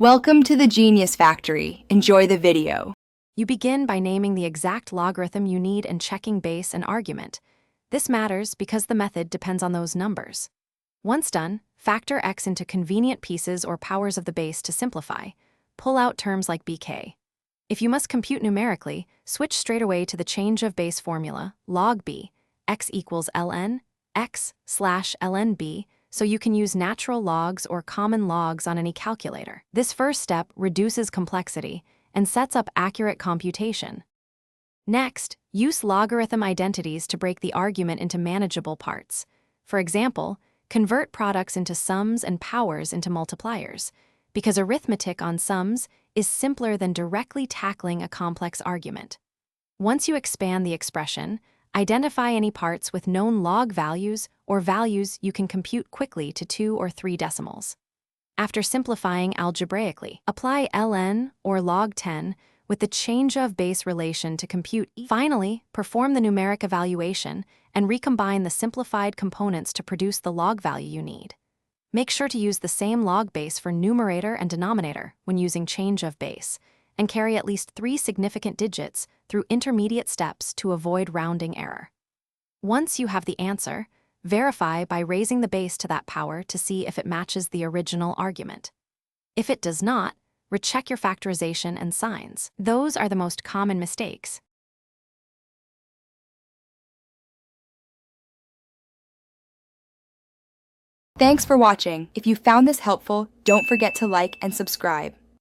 Welcome to the Genius Factory. Enjoy the video. You begin by naming the exact logarithm you need and checking base and argument. This matters because the method depends on those numbers. Once done, factor x into convenient pieces or powers of the base to simplify. Pull out terms like bk. If you must compute numerically, switch straight away to the change of base formula, log b, x equals ln, x slash ln b, so you can use natural logs or common logs on any calculator. This first step reduces complexity and sets up accurate computation. Next, use logarithm identities to break the argument into manageable parts. For example, convert products into sums and powers into multipliers, because arithmetic on sums is simpler than directly tackling a complex argument. Once you expand the expression, identify any parts with known log values or values you can compute quickly to 2 or 3 decimals. After simplifying algebraically, apply ln or log 10 with the change of base relation to compute. Finally, perform the numeric evaluation and recombine the simplified components to produce the log value you need. Make sure to use the same log base for numerator and denominator when using change of base, and carry at least 3 significant digits through intermediate steps to avoid rounding error. Once you have the answer, verify by raising the base to that power to see if it matches the original argument. If it does not, recheck your factorization and signs. Those are the most common mistakes. Thanks for watching. If you found this helpful, don't forget to like and subscribe.